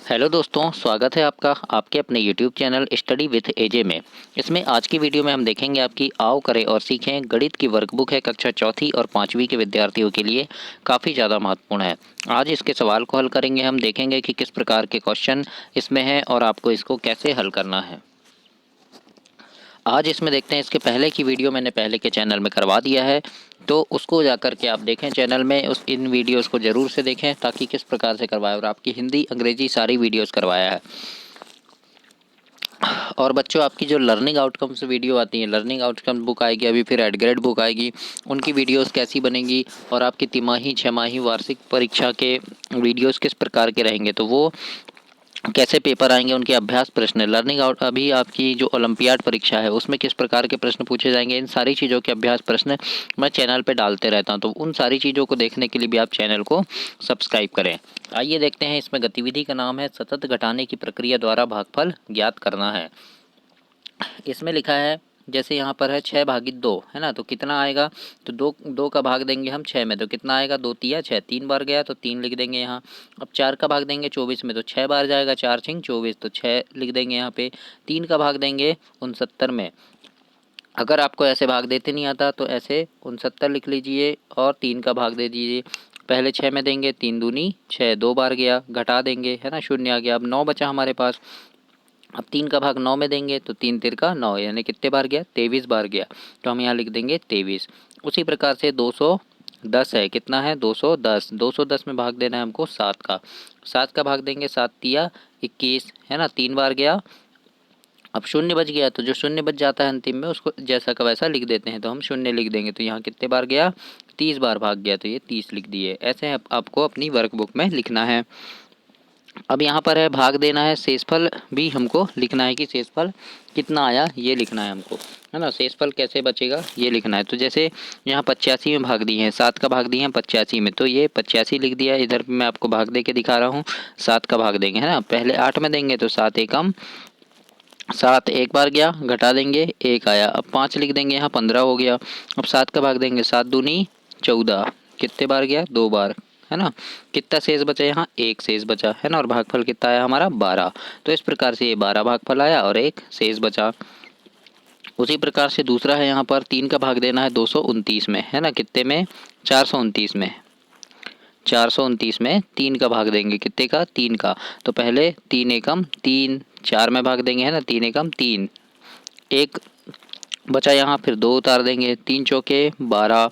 Hello दोस्तों, स्वागत है आपका आपके अपने यूट्यूब चैनल स्टडी विथ एजे में। इसमें आज की वीडियो में हम देखेंगे आपकी आओ करें और सीखें गणित की वर्कबुक है कक्षा चौथी और पाँचवीं के विद्यार्थियों के लिए काफ़ी ज़्यादा महत्वपूर्ण है। आज इसके सवाल को हल करेंगे, हम देखेंगे कि किस प्रकार के क्वेश्चन इसमें हैं और आपको इसको कैसे हल करना है। आज इसमें देखते हैं, इसके पहले की वीडियो मैंने पहले के चैनल में करवा दिया है, तो उसको जाकर के आप देखें चैनल में, उस इन वीडियोस को ज़रूर से देखें ताकि किस प्रकार से करवाया, और आपकी हिंदी अंग्रेजी सारी वीडियोस करवाया है। और बच्चों, आपकी जो लर्निंग आउटकम्स वीडियो आती है, लर्निंग आउटकम्स बुक आएगी, अभी फिर एड ग्रेड बुक आएगी, उनकी वीडियोस कैसी बनेंगी और आपकी तिमाही, छमाही, वार्षिक परीक्षा के वीडियोस किस प्रकार के रहेंगे, तो वो कैसे पेपर आएंगे, उनके अभ्यास प्रश्न, लर्निंग आउट, अभी आपकी जो ओलंपियाड परीक्षा है उसमें किस प्रकार के प्रश्न पूछे जाएंगे, इन सारी चीज़ों के अभ्यास प्रश्न मैं चैनल पे डालते रहता हूं, तो उन सारी चीज़ों को देखने के लिए भी आप चैनल को सब्सक्राइब करें। आइए देखते हैं, इसमें गतिविधि का नाम है सतत घटाने की प्रक्रिया द्वारा भागफल ज्ञात करना है। इसमें लिखा है, जैसे यहाँ पर है 6/2 है ना, तो कितना आएगा, तो दो दो का भाग देंगे हम 6 में, तो कितना आएगा, 2 तिया 6, 3 बार गया तो 3 लिख देंगे यहाँ। अब 4 का भाग देंगे 24 में, तो 6 बार जाएगा, 4 छिंग 24, तो 6 लिख देंगे यहाँ पे। 3 का भाग देंगे 69 में, अगर आपको ऐसे भाग देते नहीं आता तो ऐसे 69 लिख लीजिए और 3 का भाग दे दीजिए। पहले 6 में देंगे, 3 दूनी 6, 2 बार गया, घटा देंगे है ना, शून्य आ गया। अब 9 बचा हमारे पास, अब 3 का भाग 9 में देंगे तो 3 तिरका 9, यानी कितने बार गया, 23 बार गया, तो हम यहाँ लिख देंगे 23। उसी प्रकार से 210 है, कितना है, 210, 210 में भाग देना है हमको 7 का, 7 का भाग देंगे 7 तिया 21 है ना, 3 बार गया। अब शून्य बच गया, तो जो शून्य बच जाता है अंतिम में उसको जैसा का वैसा लिख देते हैं, तो हम शून्य लिख देंगे, तो यहाँ कितने बार गया, 30 बार भाग गया, तो ये 30 लिख दिए। ऐसे आपको अपनी वर्कबुक में लिखना है। अब यहाँ पर है भाग देना है, शेषफल भी हमको लिखना है कि शेषफल कितना आया ये लिखना है हमको, है ना। शेषफल कैसे बचेगा ये लिखना है, तो जैसे यहाँ 85 में भाग दिए हैं, 7 का भाग दिए हैं 85 में, तो ये 85 लिख दिया। इधर मैं आपको भाग दे के दिखा रहा हूँ, 7 का भाग देंगे है ना, पहले 8 में देंगे तो 7 एकम 7, एक बार गया, घटा देंगे 1 आया। अब 5 लिख देंगे, यहाँ 15 हो गया। अब 7 का भाग देंगे, 7 दूनी 14, कितने बार गया, 2 बार है ना। कितना शेष बचा, यहाँ 1 शेष बचा है ना, और भागफल कितना आया हमारा 12। तो इस प्रकार से ये 12 भागफल आया और 1 शेष बचा। उसी प्रकार से दूसरा है, यहाँ पर 3 का भाग देना है 229 में है ना, कितने में, 429 में, 429 में 3 का भाग देंगे, कितने का, 3 का, तो पहले 3 एकम 3, 4 में भाग देंगे है ना, 3 एकम 3, 1 बचा यहाँ, फिर 2 उतार देंगे, 3 चौके 12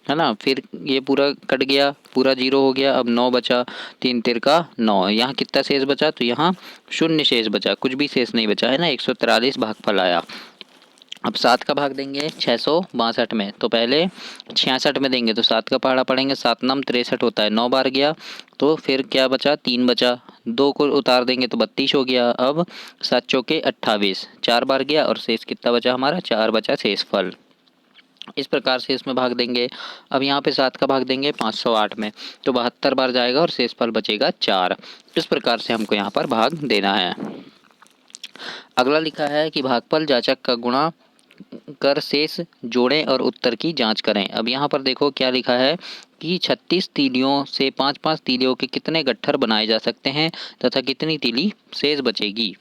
है ना, फिर ये पूरा कट गया, पूरा 0 हो गया। अब 9 बचा, 3 तिरका 9, यहाँ कितना शेष बचा, तो यहाँ शून्य शेष बचा, कुछ भी शेष नहीं बचा है ना, 143 भागफल आया। अब 7 का भाग देंगे 662 में, तो पहले 66 में देंगे, तो 7 का पहाड़ा पढ़ेंगे, 7 नम 63 होता है, 9 बार गया, तो फिर क्या बचा, 3 बचा, 2 को उतार देंगे तो 32 हो गया। अब 7 चौके 28, 4 बार गया और शेष कितना बचा हमारा, 4 बचा शेषफल। इस प्रकार से इसमें भाग देंगे। अब यहाँ पे 7 का भाग देंगे 508 में, तो 72 बार जाएगा और शेषफल बचेगा 4। इस प्रकार से हमको यहाँ पर भाग देना है। अगला लिखा है कि भागफल जाचक का गुणा कर शेष जोड़ें और उत्तर की जांच करें। अब यहाँ पर देखो क्या लिखा है कि 36 तीलियों से 5-5 तीलियों के कितने गट्ठर बनाए जा सकते हैं तथा कितनी तीली शेष बचेगी।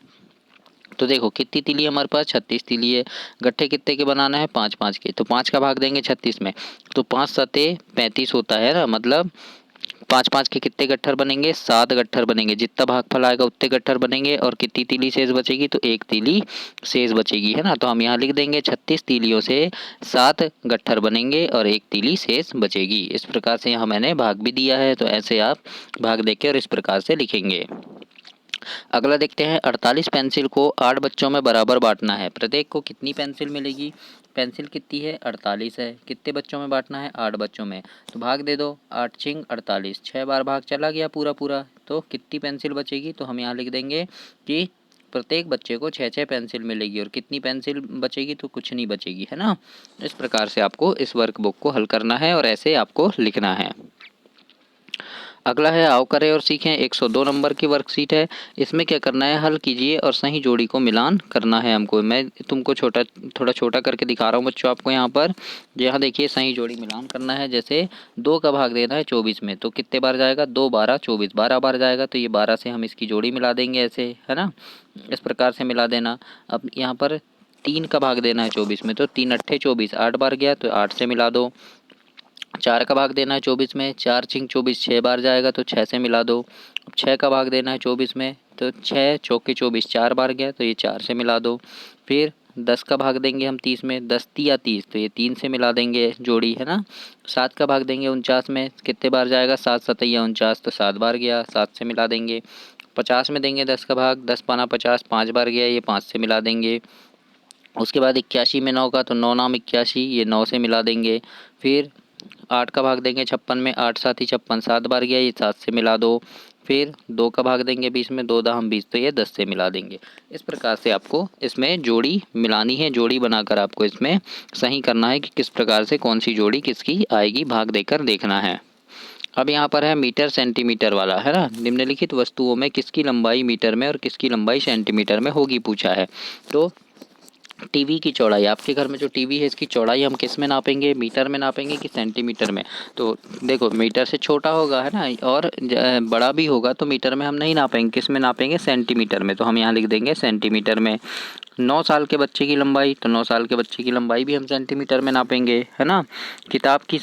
तो देखो कितनी तीली हमारे पास, 36 तीली है, गट्ठे कितने के बनाना है, 5-5 के, तो 5 का भाग देंगे 36 में, तो 5 सते 35 होता है ना, मतलब 5-5 के कितने गट्ठर बनेंगे, 7 गट्ठर बनेंगे, जितना भागफल आएगा उतने गट्ठर बनेंगे, और कितनी तीली शेष बचेगी, तो 1 तीली शेष बचेगी है ना। तो हम यहाँ लिख देंगे 36 तीलियों से 7 गट्ठर बनेंगे और 1 तीली शेष बचेगी। इस प्रकार से यहाँ मैंने भाग भी दिया है, तो ऐसे आप भाग देके और इस प्रकार से लिखेंगे। अगला देखते हैं, 48 पेंसिल को 8 बच्चों में बराबर बांटना है, प्रत्येक को कितनी पेंसिल मिलेगी, पेंसिल कितनी है, 48 है, कितने बच्चों में बांटना है, 8 बच्चों में, तो भाग दे दो, 8 छिंग 48, 6 बार भाग चला गया पूरा पूरा, तो कितनी पेंसिल बचेगी, तो हम यहाँ लिख देंगे कि प्रत्येक बच्चे को 6-6 पेंसिल मिलेगी, और कितनी पेंसिल बचेगी, तो कुछ नहीं बचेगी है ना। इस प्रकार से आपको इस वर्कबुक को हल करना है और ऐसे आपको लिखना है। अगला है आओ करें और सीखें, 102 नंबर की वर्कशीट है। इसमें क्या करना है, हल कीजिए और सही जोड़ी को मिलान करना है हमको। मैं तुमको थोड़ा छोटा करके दिखा रहा हूँ बच्चों आपको यहाँ पर। यहाँ देखिए सही जोड़ी मिलान करना है। जैसे 2 का भाग देना है 24 में, तो कितने बार जाएगा, 2 12 24, 12 बार जाएगा। तो ये 12 से हम इसकी जोड़ी मिला देंगे ऐसे, है ना, इस प्रकार से मिला देना। अब यहाँ पर 3 का भाग देना है 24 में, तो 3 अट्ठे 24, 8 बार गया तो 8 से मिला दो। 4 का भाग देना है 24 में, 4 छिंग 24, 6 बार जाएगा तो 6 से मिला दो। 6 का भाग देना है 24 में, तो 6 चौके 24, 4 बार गया तो ये 4 से मिला दो। फिर 10 का भाग देंगे हम 30 में, 10 तिया 30, तो ये 3 से मिला देंगे जोड़ी, है ना। 7 का भाग देंगे 49 में, कितने बार जाएगा, 7 सतैया 49, तो 7 बार गया, 7 से मिला देंगे। 50 में देंगे 10 का भाग, 10 पाना 50, 5 बार गया, ये 5 से मिला देंगे। उसके बाद 81 में 9 का, तो 9 नाम 81, ये 9 से मिला देंगे। फिर 8 का भाग देंगे 56 में, 8 सात ही 56, 7 बार गया, ये 7 से मिला दो। फिर 2 का भाग देंगे 20 में, 2 दाहम 20, तो ये 10 से मिला देंगे। इस प्रकार से आपको इसमें जोड़ी मिलानी है। जोड़ी बनाकर आपको इसमें सही करना है कि किस प्रकार से कौन सी जोड़ी किसकी आएगी, भाग देकर देखना है। अब यहाँ पर है मीटर सेंटीमीटर वाला, है ना। निम्नलिखित वस्तुओं में किसकी लंबाई मीटर में और किसकी लंबाई सेंटीमीटर में होगी, पूछा है। तो टीवी की चौड़ाई, आपके घर में जो टीवी है इसकी चौड़ाई हम किस में नापेंगे, मीटर में नापेंगे कि सेंटीमीटर में। तो देखो मीटर से छोटा होगा, है ना, और बड़ा भी होगा तो मीटर में हम नहीं नापेंगे, किस में नापेंगे, सेंटीमीटर में। तो हम यहाँ लिख देंगे सेंटीमीटर में। 9 साल के बच्चे की लंबाई, तो 9 साल के बच्चे की लंबाई भी हम सेंटीमीटर में नापेंगे, है ना। किताब की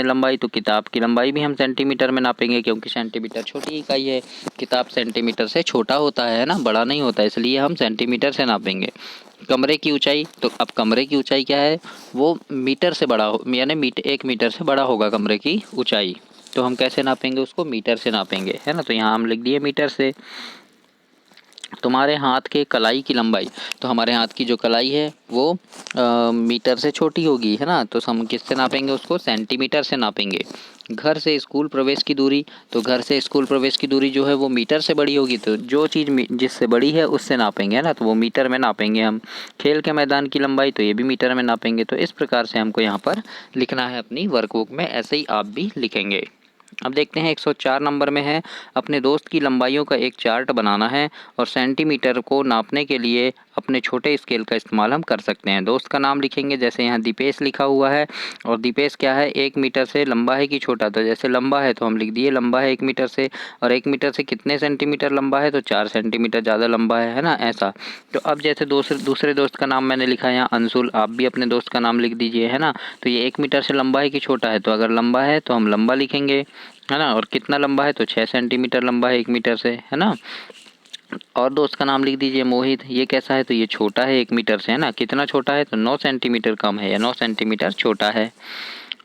लंबाई, तो किताब की लंबाई भी हम सेंटीमीटर में नापेंगे, क्योंकि सेंटीमीटर छोटी इकाई है। किताब सेंटीमीटर से छोटा होता है ना, बड़ा नहीं होता, इसलिए हम सेंटीमीटर से नापेंगे। कमरे की ऊंचाई, तो अब कमरे की ऊंचाई क्या है, वो मीटर से बड़ा हो, यानी 1 मीटर से बड़ा होगा कमरे की ऊंचाई। तो हम कैसे नापेंगे उसको, मीटर से नापेंगे, है ना। तो यहाँ हम लिख दिए मीटर से। तुम्हारे हाथ के कलाई की लंबाई, तो हमारे हाथ की जो कलाई है वो मीटर से छोटी होगी, है ना। तो हम किससे नापेंगे उसको, सेंटीमीटर से नापेंगे। घर से स्कूल प्रवेश की दूरी, तो घर से स्कूल प्रवेश की दूरी जो है वो मीटर से बड़ी होगी, तो जो चीज़ जिससे बड़ी है उससे नापेंगे, है ना, तो वो मीटर में नापेंगे हम। खेल के मैदान की लंबाई, तो ये भी मीटर में नापेंगे। तो इस प्रकार से हमको यहाँ पर लिखना है अपनी वर्कबुक में, ऐसे ही आप भी लिखेंगे। अब देखते हैं 104 नंबर में है, अपने दोस्त की लंबाइयों का एक चार्ट बनाना है और सेंटीमीटर को नापने के लिए अपने छोटे स्केल का इस्तेमाल हम कर सकते हैं। दोस्त का नाम लिखेंगे, जैसे यहाँ दीपेश लिखा हुआ है, और दीपेश क्या है, 1 मीटर से लंबा है कि छोटा, तो जैसे लंबा है तो हम लिख दिए लंबा है 1 मीटर से, और 1 मीटर से कितने सेंटीमीटर लंबा है, तो 4 सेंटीमीटर ज़्यादा लंबा है ना, ऐसा। तो अब जैसे दूसरे दोस्त का नाम मैंने लिखा है यहाँ अंशुल, आप भी अपने दोस्त का नाम लिख दीजिए, है ना। तो ये 1 मीटर से लंबा है कि छोटा है, तो अगर लंबा है तो हम लंबा लिखेंगे, है ना। और कितना लंबा है, तो 6 सेंटीमीटर लंबा है 1 मीटर से, है ना। और दोस्त का नाम लिख दीजिए मोहित, ये कैसा है, तो ये छोटा है 1 मीटर से, है ना। कितना छोटा है, तो 9 सेंटीमीटर कम है या 9 सेंटीमीटर छोटा है।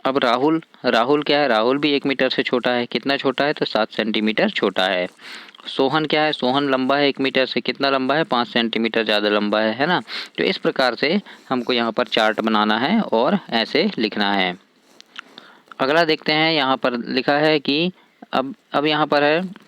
अब राहुल, राहुल क्या है, राहुल भी 1 मीटर से छोटा है, कितना छोटा है, तो 7 सेंटीमीटर छोटा है। सोहन क्या है, सोहन लंबा है 1 मीटर से, कितना लंबा है, 5 सेंटीमीटर ज़्यादा लंबा है ना। तो इस प्रकार से हमको यहाँ पर चार्ट बनाना है और ऐसे लिखना है। अगला देखते हैं, यहाँ पर लिखा है कि अब यहाँ पर है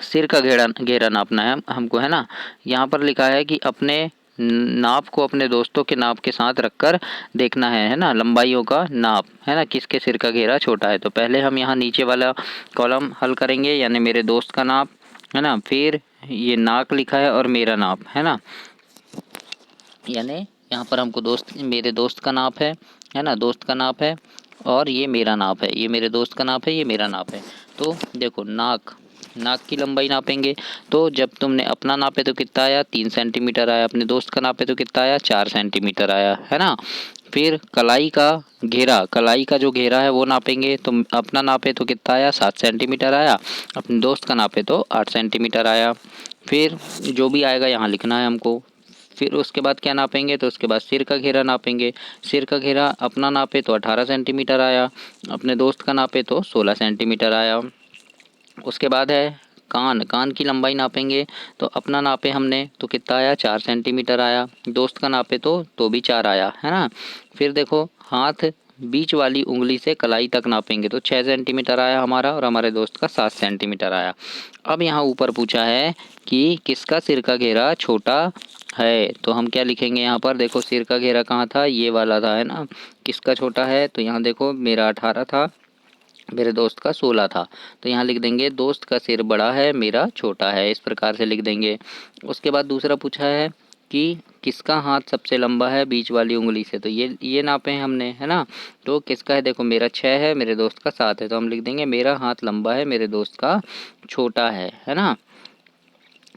सिर का घेरा घेरा नापना है हमको, है ना। यहाँ पर लिखा है कि अपने नाप को अपने दोस्तों के नाप के साथ रखकर देखना है ना, लंबाइयों का नाप, है ना, किसके सिर का घेरा छोटा है। तो पहले हम यहाँ नीचे वाला कॉलम हल करेंगे, यानी मेरे दोस्त का नाप, है ना। फिर ये नाक लिखा है और मेरा नाप, है ना, यानी यहाँ पर हमको मेरे दोस्त का नाप है ना, दोस्त का नाप है, और ये मेरा नाप है, ये मेरे दोस्त का नाप है, ये मेरा नाप है। तो देखो नाक की लंबाई नापेंगे, तो जब तुमने अपना नापे तो कितना आया, 3 सेंटीमीटर आया, अपने दोस्त का नापे तो कितना आया, 4 सेंटीमीटर आया, है ना। फिर कलाई का जो घेरा है वो नापेंगे, तो अपना नापे तो कितना आया, 7 सेंटीमीटर आया, अपने दोस्त का नापे तो 8 सेंटीमीटर आया। फिर जो भी आएगा यहाँ लिखना है हमको। फिर उसके बाद क्या नापेंगे, तो उसके बाद सिर का घेरा नापेंगे। सिर का घेरा अपना नापे तो 18 सेंटीमीटर आया, अपने दोस्त का नापे तो 16 सेंटीमीटर आया। उसके बाद है कान की लंबाई नापेंगे, तो अपना नापे हमने तो कितना आया, 4 सेंटीमीटर आया, दोस्त का नापे तो भी 4 आया, है ना। फिर देखो हाथ बीच वाली उंगली से कलाई तक नापेंगे, तो 6 सेंटीमीटर आया हमारा, और हमारे दोस्त का 7 सेंटीमीटर आया। अब यहाँ ऊपर पूछा है कि किसका सिर का घेरा छोटा है, तो हम क्या लिखेंगे यहाँ पर, देखो सिर का घेरा कहाँ था, ये वाला था, है ना। किसका छोटा है, तो यहाँ देखो मेरा 18 था मेरे दोस्त का 16 था। तो यहाँ लिख देंगे दोस्त का सिर बड़ा है मेरा छोटा है, इस प्रकार से लिख देंगे। उसके बाद दूसरा पूछा है कि किसका हाथ सबसे लंबा है बीच वाली उंगली से, तो ये नापे हैं हमने, है ना। तो किसका है, देखो मेरा 6 है, मेरे दोस्त का 7 है, तो हम लिख देंगे मेरा हाथ लंबा है मेरे दोस्त का छोटा है ना।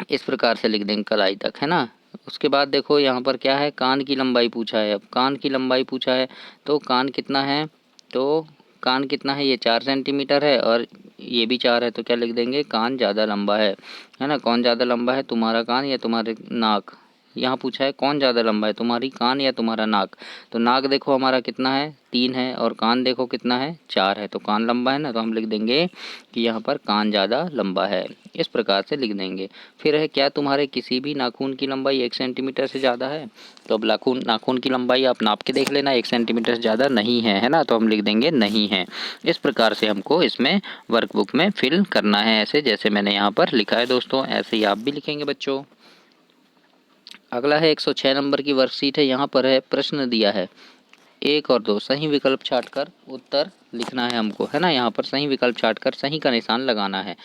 इस प्रकार से लिख देंगे कलाई तक, है ना। उसके बाद देखो यहाँ पर क्या है, कान की लंबाई पूछा है। अब कान की लंबाई पूछा है तो कान कितना है, तो कान कितना है, ये 4 सेंटीमीटर है और ये भी 4 है, तो क्या लिख देंगे कान ज़्यादा लंबा है ना। कौन ज़्यादा लंबा है, तुम्हारा कान या तुम्हारे नाक। यहाँ पूछा है कौन ज़्यादा लंबा है, तुम्हारी कान या तुम्हारा नाक। तो नाक देखो हमारा कितना है, 3 है, और कान देखो कितना है, 4 है, तो कान लंबा है ना, तो हम लिख देंगे कि यहाँ पर कान ज़्यादा लंबा है। इस प्रकार से लिख देंगे। फिर है क्या तुम्हारे किसी भी नाखून की लंबाई 1 सेंटीमीटर से ज़्यादा है, तो अब नाखून की लंबाई आप नाप के देख लेना, 1 सेंटीमीटर से ज़्यादा नहीं है ना, तो हम लिख देंगे नहीं है। इस प्रकार से हमको इसमें वर्कबुक में फिल करना है, ऐसे जैसे मैंने यहाँ पर लिखा है दोस्तों, ऐसे ही आप भी लिखेंगे बच्चों। अगला है 106 नंबर की वर्कशीट है। यहाँ पर है प्रश्न दिया है 1 और 2 सही विकल्प छांटकर उत्तर लिखना है हमको, है ना। यहाँ पर सही विकल्प छांटकर सही का निशान लगाना है।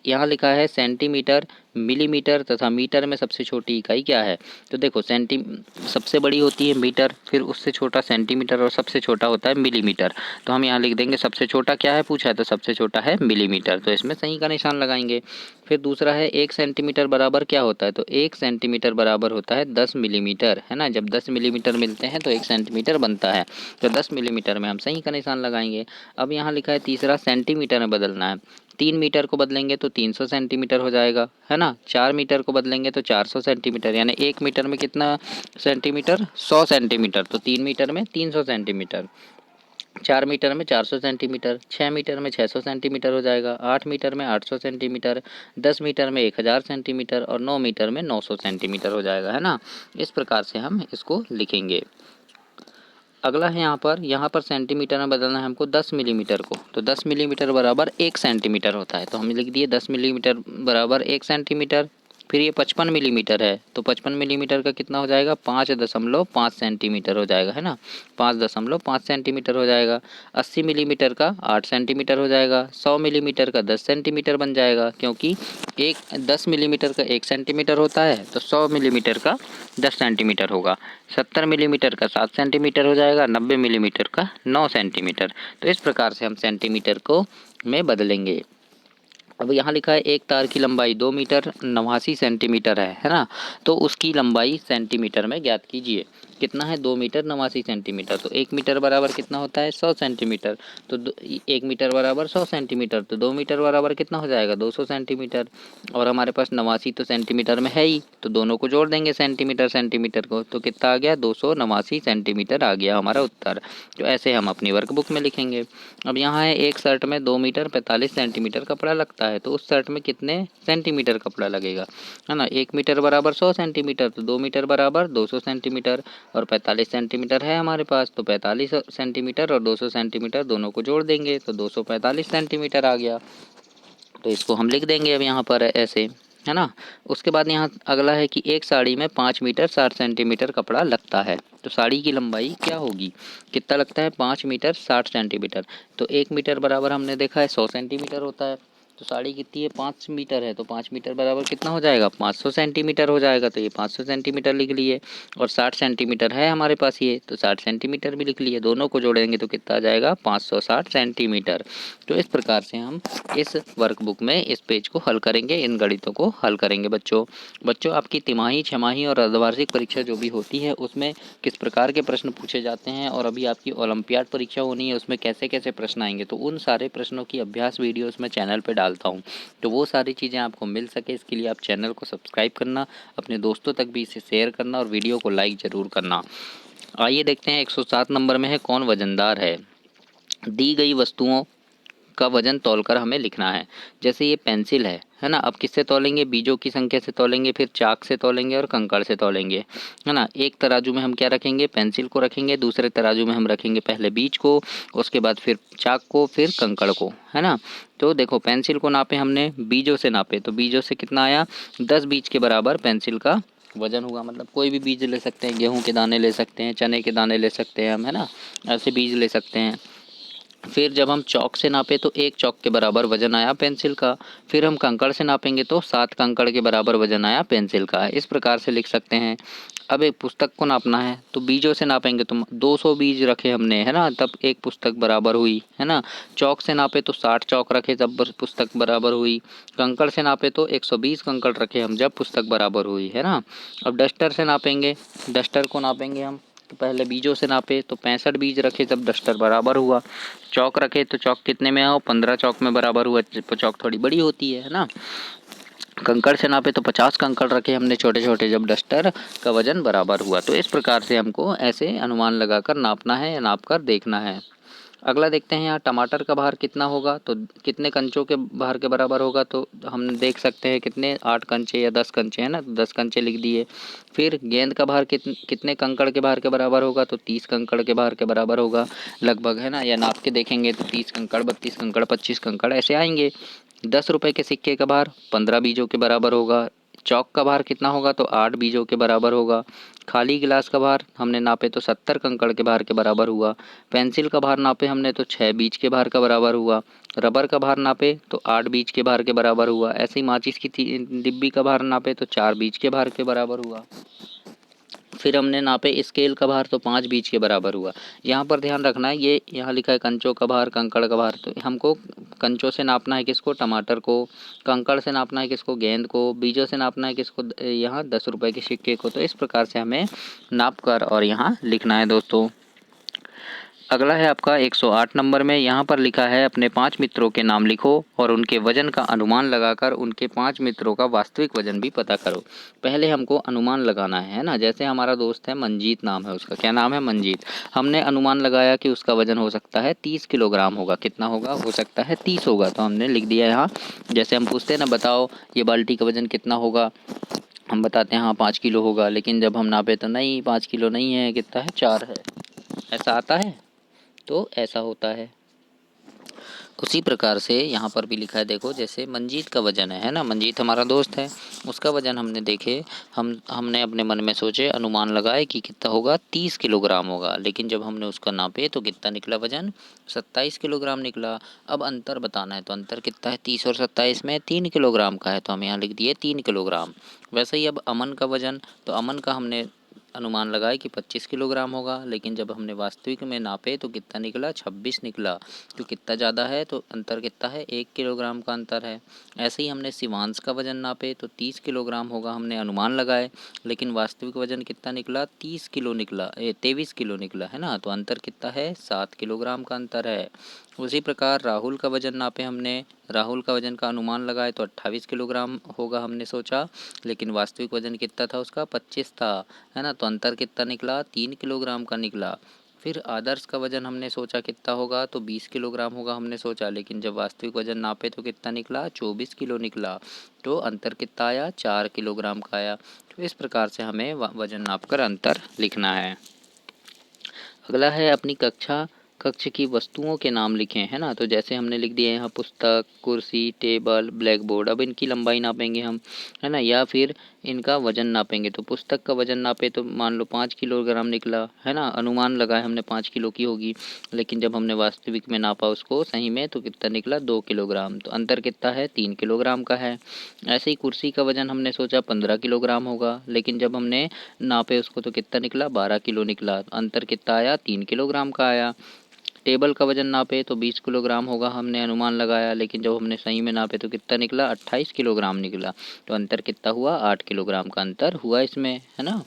यहाँ लिखा है सेंटीमीटर, मिलीमीटर तथा मीटर में सबसे छोटी इकाई क्या है। तो देखो सबसे बड़ी होती है मीटर, फिर उससे छोटा सेंटीमीटर और सबसे छोटा होता है मिलीमीटर। तो हम यहाँ लिख देंगे सबसे छोटा क्या है पूछा है, तो सबसे छोटा है मिलीमीटर, तो इसमें सही का निशान लगाएंगे। फिर दूसरा है 1 सेंटीमीटर बराबर क्या होता है, तो 1 सेंटीमीटर बराबर होता है 10 मिलीमीटर, है ना। जब 10 मिलीमीटर मिलते हैं तो 1 सेंटीमीटर बनता है, तो 10 मिलीमीटर में हम सही का निशान लगाएंगे। अब यहाँ लिखा है तीसरा सेंटीमीटर में बदलना है। 3 मीटर को बदलेंगे तो 300 सेंटीमीटर हो जाएगा, है ना। 4 मीटर को बदलेंगे तो 400 सेंटीमीटर, यानी 1 मीटर में कितना सेंटीमीटर, 100 सेंटीमीटर, तो 3 मीटर में 300 सेंटीमीटर, 4 मीटर में 400 सेंटीमीटर, 6 मीटर में 600 सेंटीमीटर हो जाएगा, 8 मीटर में 800 सेंटीमीटर, 10 मीटर में 1000 सेंटीमीटर और 9 मीटर में 900 सेंटीमीटर हो जाएगा, है ना। इस प्रकार से हम इसको लिखेंगे। अगला है यहाँ पर सेंटीमीटर में बदलना है हमको 10 मिलीमीटर को, तो 10 मिलीमीटर बराबर 1 सेंटीमीटर होता है, तो हम लिख दिए 10 मिलीमीटर बराबर 1 सेंटीमीटर। फिर ये 55 मिलीमीटर है, तो 55 मिलीमीटर का कितना हो जाएगा, 5.5 सेंटीमीटर हो जाएगा, है ना। 5.5 सेंटीमीटर हो जाएगा। 80 मिलीमीटर का 8 सेंटीमीटर हो जाएगा। 100 मिलीमीटर का 10 सेंटीमीटर बन जाएगा, क्योंकि 10 मिलीमीटर का 1 सेंटीमीटर होता है, तो 100 मिलीमीटर का 10 सेंटीमीटर होगा। 70 मिलीमीटर का 7 सेंटीमीटर हो जाएगा। 90 मिलीमीटर का 9 सेंटीमीटर। तो इस प्रकार से हम सेंटीमीटर को में बदलेंगे। अब यहाँ लिखा है एक तार की लंबाई 2 मीटर 89 सेंटीमीटर है ना। तो उसकी लंबाई सेंटीमीटर में ज्ञात कीजिए। कितना है, 2 मीटर 89 सेंटीमीटर, तो 1 मीटर बराबर कितना होता है, 100 सेंटीमीटर। तो 1 मीटर बराबर 100 सेंटीमीटर, तो 2 मीटर बराबर कितना हो जाएगा, 200 सेंटीमीटर। और हमारे पास 89 तो सेंटीमीटर में है ही, तो दोनों को जोड़ देंगे सेंटीमीटर सेंटीमीटर को, तो कितना आ गया, 289 सेंटीमीटर आ गया हमारा उत्तर। तो ऐसे हम अपनी वर्कबुक में लिखेंगे। अब यहाँ है एक शर्ट में 2 मीटर 45 सेंटीमीटर कपड़ा लगता है, तो उस शर्ट में कितने सेंटीमीटर कपड़ा लगेगा, है ना। 1 मीटर बराबर 100 सेंटीमीटर, तो 2 मीटर बराबर 200 सेंटीमीटर, और 45 सेंटीमीटर है हमारे पास, तो 45 सेंटीमीटर और 200 सेंटीमीटर दोनों को जोड़ देंगे तो 245 सेंटीमीटर आ गया। तो इसको हम लिख देंगे अब यहाँ पर ऐसे, है ना। उसके बाद यहाँ अगला है कि एक साड़ी में 5 मीटर 60 सेंटीमीटर कपड़ा लगता है, तो साड़ी की लंबाई क्या होगी, कितना लगता है, 5 मीटर 60 सेंटीमीटर। तो 1 मीटर बराबर हमने देखा है 100 सेंटीमीटर होता है, तो साड़ी कितनी है, 5 मीटर है, तो 5 मीटर बराबर कितना हो जाएगा, 500 सेंटीमीटर हो जाएगा, तो ये 500 सेंटीमीटर लिख लिए। और 60 सेंटीमीटर है हमारे पास ये, तो 60 सेंटीमीटर भी लिख लिए, दोनों को जोड़ेंगे तो कितना आ जाएगा, 560 सेंटीमीटर। तो इस प्रकार से हम इस वर्कबुक में इस पेज को हल करेंगे, इन गणितों को हल करेंगे बच्चों आपकी तिमाही, छमाही और अर्धवार्षिक परीक्षा जो भी होती है उसमें किस प्रकार के प्रश्न पूछे जाते हैं, और अभी आपकी ओलंपियाड परीक्षा होनी है उसमें कैसे कैसे प्रश्न आएंगे, तो उन सारे प्रश्नों की अभ्यास वीडियोस मैं चैनल पे डालता हूँ। तो वो सारी चीज़ें आपको मिल सके इसके लिए आप चैनल को सब्सक्राइब करना, अपने दोस्तों तक भी इसे शेयर करना और वीडियो को लाइक ज़रूर करना। आइए देखते हैं 107 नंबर में है कौन वजनदार है। दी गई वस्तुओं का वजन तौलकर हमें लिखना है। जैसे ये पेंसिल है ना। अब किससे तौलेंगे, बीजों की संख्या से तौलेंगे, फिर चाक से तौलेंगे और कंकड़ से तौलेंगे, है ना। एक तराजू में हम क्या रखेंगे, पेंसिल को रखेंगे, दूसरे तराजू में हम रखेंगे पहले बीज को, उसके बाद फिर चाक को, फिर कंकड़ को, है ना। तो देखो पेंसिल को नापे हमने, बीजों से नापे, तो बीजों से कितना आया, 10 बीज के बराबर पेंसिल का वजन हुआ। मतलब कोई भी बीज ले सकते हैं, गेहूं के दाने ले सकते हैं, चने के दाने ले सकते हैं हम, है ना, ऐसे बीज ले सकते हैं। फिर जब हम चौक से नापे तो 1 चौक के बराबर वजन आया पेंसिल का। फिर हम कंकड़ से नापेंगे तो 7 कंकड़ के बराबर वजन आया पेंसिल का। इस प्रकार से लिख सकते हैं। अब एक पुस्तक को नापना है तो बीजों से नापेंगे तो 200 बीज रखे हमने, है ना, तब एक पुस्तक बराबर हुई, है ना। चौक से नापे तो 60 चौक रखे जब पुस्तक बराबर हुई। कंकड़ से नापे तो 120 कंकड़ रखे हम जब पुस्तक बराबर हुई, है ना। अब डस्टर से नापेंगे, डस्टर को नापेंगे हम तो पहले बीजों से नापे तो 65 बीज रखे जब डस्टर बराबर हुआ। चौक रखे तो चौक कितने में हो, 15 चौक में बराबर हुआ। चौक थोड़ी बड़ी होती है ना। कंकड़ से नापे तो 50 कंकड़ रखे हमने छोटे छोटे जब डस्टर का वजन बराबर हुआ। तो इस प्रकार से हमको ऐसे अनुमान लगाकर नापना है या नाप कर देखना है। अगला देखते हैं यहाँ टमाटर का भार कितना होगा, तो कितने कंचों के भार के बराबर होगा, तो हम देख सकते हैं कितने 8 कंचे या 10 कंचे, है ना, 10 कंचे लिख दिए। फिर गेंद का भार कितने कंकड़ के भार के बराबर होगा, तो 30 कंकड़ के भार के बराबर होगा लगभग, है ना। या नाप के देखेंगे तो 30 कंकड़, 32 कंकड़, 25 कंकड़ ऐसे आएंगे। 10 रुपये के सिक्के का भार 15 बीजों के बराबर होगा। चौक का भार कितना होगा, तो 8 बीजों के बराबर होगा। खाली गिलास का भार हमने नापे तो 70 कंकड़ के भार के बराबर हुआ। पेंसिल का भार नापे हमने तो 6 बीज के भार का बराबर हुआ। रबर का भार नापे तो 8 बीज के भार के बराबर हुआ। ऐसे ही माचिस की डिब्बी का भार नापे तो 4 बीज के भार के बराबर हुआ। फिर हमने नापे स्केल का भार तो 5 बीज के बराबर हुआ। यहाँ पर ध्यान रखना है, ये यहाँ लिखा है कंचों का भार, कंकड़ का भार, तो हमको कंचों से नापना है किसको, टमाटर को। कंकड़ से नापना है किसको, गेंद को। बीजों से नापना है किसको, यहाँ 10 रुपये के सिक्के को। तो इस प्रकार से हमें नाप कर और यहाँ लिखना है दोस्तों। अगला है आपका 108 नंबर में। यहाँ पर लिखा है अपने 5 मित्रों के नाम लिखो और उनके वजन का अनुमान लगाकर उनके 5 मित्रों का वास्तविक वजन भी पता करो। पहले हमको अनुमान लगाना है ना। जैसे हमारा दोस्त है मंजीत, नाम है उसका, क्या नाम है, मंजीत। हमने अनुमान लगाया कि उसका वजन हो सकता है 30 किलोग्राम होगा। कितना होगा, हो सकता है 30 होगा, तो हमने लिख दिया यहाँ। जैसे हम पूछते हैं ना, बताओ ये बाल्टी का वजन कितना होगा, हम बताते हैं हाँ 5 किलो होगा, लेकिन जब हम नापे तो नहीं 5 किलो नहीं है, कितना है, 4 है। ऐसा आता है, तो ऐसा होता है। उसी प्रकार से यहाँ पर भी लिखा है, देखो जैसे मंजीत का वजन है ना, मंजीत हमारा दोस्त है, उसका वजन हमने देखे, हमने अपने मन में सोचे, अनुमान लगाए कि कितना होगा, 30 किलोग्राम होगा। लेकिन जब हमने उसका नापे तो कितना निकला वजन, 27 किलोग्राम निकला। अब अंतर बताना है, तो अंतर कितना है, 30 और 27 में 3 किलोग्राम का है, तो हम यहाँ लिख दिए 3 किलोग्राम। वैसे ही अब अमन का वजन, तो अमन का हमने अनुमान लगाए कि 25 किलोग्राम होगा, लेकिन जब हमने वास्तविक में नापे तो कितना निकला, 26 निकला। तो कितना ज़्यादा है, तो अंतर कितना है, 1 किलोग्राम का अंतर है। ऐसे ही हमने शिवांश का वजन नापे तो 30 किलोग्राम होगा, हमने अनुमान लगाए, लेकिन वास्तविक वजन कितना निकला, 30 किलो निकला, 23 किलो निकला, है ना। तो अंतर कितना है, 7 किलोग्राम का अंतर है। उसी प्रकार राहुल का वजन नापे हमने, राहुल का वजन का अनुमान लगाए तो 28 किलोग्राम होगा हमने सोचा, लेकिन वास्तविक वजन कितना था उसका, 25 था, है ना। तो अंतर कितना निकला, 3 किलोग्राम का निकला। फिर आदर्श का वजन हमने सोचा कितना होगा, तो 20 किलोग्राम होगा हमने सोचा, लेकिन जब वास्तविक वजन नापे तो कितना निकला, 24 किलो निकला। तो अंतर कितना आया, 4 किलोग्राम का आया। तो इस प्रकार से हमें वजन नापकर अंतर लिखना है। अगला है अपनी कक्ष की वस्तुओं के नाम लिखें, है ना। तो जैसे हमने लिख दिया यहाँ पुस्तक, कुर्सी, टेबल, ब्लैक बोर्ड। अब इनकी लंबाई नापेंगे हम, है ना, या फिर इनका वजन नापेंगे। तो पुस्तक का वजन नापे तो मान लो 5 किलोग्राम निकला, है ना, अनुमान लगाए हमने 5 किलो की होगी, लेकिन जब हमने वास्तविक में नापा उसको सही में तो कितना निकला, 2 किलोग्राम। तो अंतर कितना है, 3 किलोग्राम का है। ऐसे ही कुर्सी का वजन हमने सोचा 15 किलोग्राम होगा, लेकिन जब हमने नापे उसको तो कितना निकला, 12 किलो निकला। अंतर कितना आया, 3 किलोग्राम का आया। टेबल का वजन नापे तो 20 किलोग्राम होगा, हमने अनुमान लगाया, लेकिन जब हमने सही में नापे तो कितना निकला, 28 किलोग्राम निकला। तो अंतर कितना हुआ, 8 किलोग्राम का अंतर हुआ इसमें, है ना।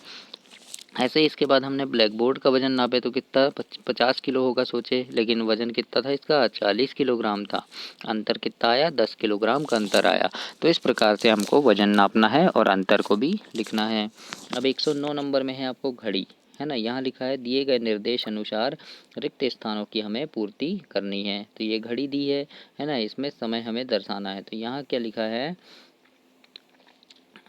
ऐसे ही इसके बाद हमने ब्लैक बोर्ड का वजन नापे तो कितना, 50 किलो होगा सोचे, लेकिन वजन कितना था इसका, 40 किलोग्राम था। अंतर कितना आया, 10 किलोग्राम का अंतर आया। तो इस प्रकार से हमको वजन नापना है और अंतर को भी लिखना है। अब 109 नंबर में है आपको घड़ी, है ना। यहाँ लिखा है दिए गए निर्देश अनुसार रिक्त स्थानों की हमें पूर्ति करनी है। तो ये घड़ी दी है ना, इसमें समय हमें दर्शाना है। तो यहाँ क्या लिखा है,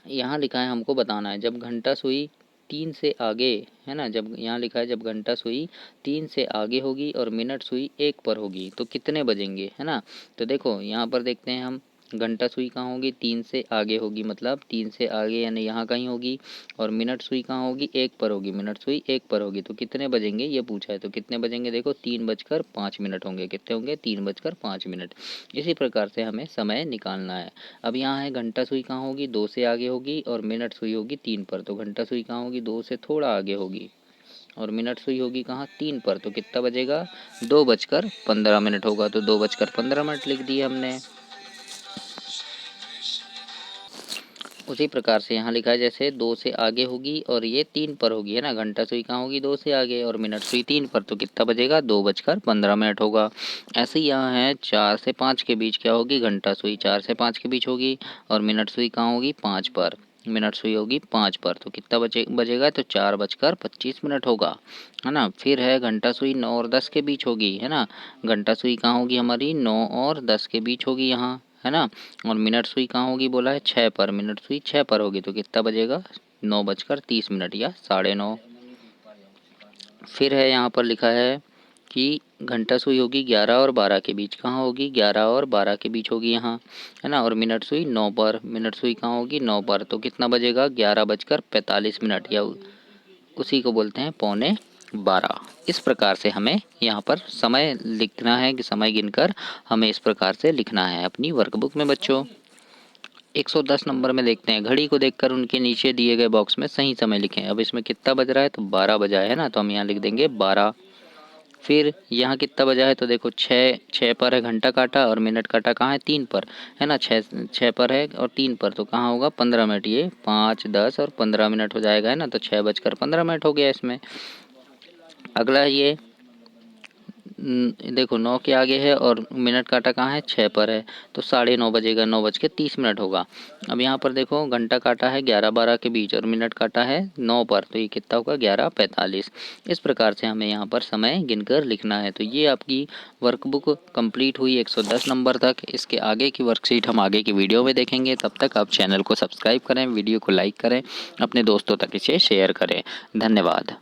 यहाँ लिखा है हमको बताना है जब घंटा सुई 3 से आगे, है ना, जब यहाँ लिखा है जब घंटा सुई 3 से आगे होगी और मिनट सुई 1 पर होगी तो कितने बजेंगे, है ना। तो देखो यहाँ पर देखते हैं हम घंटा सुई कहाँ होगी, 3 से आगे होगी, मतलब 3 से आगे यानी यहाँ कहीं होगी। और मिनट सुई कहाँ होगी, 1 पर होगी, मिनट सुई 1 पर होगी। तो कितने बजेंगे ये पूछा है, तो कितने बजेंगे, देखो 3:05 होंगे। कितने होंगे, 3:05। इसी प्रकार से हमें समय निकालना है। अब यहाँ है घंटा सुई कहाँ होगी, 2 से आगे होगी, और मिनट सुई होगी 3 पर। तो घंटा सुई कहाँ होगी, 2 से थोड़ा आगे होगी, और मिनट सुई होगी कहाँ, 3 पर। तो कितना बजेगा, 2:15 होगा। तो 2:15 लिख दिए हमने। उसी प्रकार से यहाँ लिखा है जैसे 2 से आगे होगी और ये 3 पर होगी, है ना। घंटा सुई कहाँ होगी, 2 से आगे, और मिनट सुई 3 पर। तो कितना बजेगा, 2:15 होगा। ऐसे ही यहाँ है 4 से 5 के बीच क्या होगी, घंटा सुई 4 से 5 के बीच होगी, और मिनट सुई कहाँ होगी, 5 पर। मिनट सुई होगी 5 पर। तो कितना बजेगा, तो 4:25 होगा, है ना। फिर है घंटा सुई 9 और 10 के बीच होगी, है ना। घंटा सुई कहाँ होगी हमारी, 9 और 10 के बीच होगी यहाँ, है ना। और मिनट सुई कहाँ होगी, बोला है 6 पर। मिनट सुई 6 पर होगी। तो कितना बजेगा, 9:30 या 9:30। फिर है यहाँ पर लिखा है कि घंटा सुई होगी 11 और 12 के बीच। कहाँ होगी, 11 और 12 के बीच होगी यहाँ, है ना। और मिनट सुई 9 पर। मिनट सुई कहाँ होगी, 9 पर। तो कितना बजेगा, 11:45, या उसी को बोलते हैं 11:45। इस प्रकार से हमें यहाँ पर समय लिखना है, कि समय गिनकर हमें इस प्रकार से लिखना है अपनी वर्कबुक में बच्चों। 110 नंबर में देखते हैं, घड़ी को देखकर उनके नीचे दिए गए बॉक्स में सही समय लिखें। अब इसमें कितना बज रहा है, तो 12 बजा है ना, तो हम यहाँ लिख देंगे 12। फिर यहाँ कितना बजा है, तो देखो 6 पर है घंटा काटा, और मिनट काटा कहाँ है, 3 पर, है ना। 6 पर है और 3 पर, तो कहाँ होगा, 15 मिनट। ये 5, 10 और 15 मिनट हो जाएगा, है ना। तो 6:15 हो गया इसमें। अगला ये देखो 9 के आगे है, और मिनट काटा कहाँ है, 6 पर है, तो 9:30 बजेगा, 9:30 होगा। अब यहाँ पर देखो घंटा काटा है 11-12 के बीच, और मिनट काटा है 9 पर, तो ये कितना होगा, 11:45। इस प्रकार से हमें यहाँ पर समय गिनकर लिखना है। तो ये आपकी वर्कबुक कंप्लीट हुई 110 नंबर तक। इसके आगे की वर्कशीट हम आगे की वीडियो में देखेंगे। तब तक आप चैनल को सब्सक्राइब करें, वीडियो को लाइक करें, अपने दोस्तों तक इसे शेयर करें। धन्यवाद।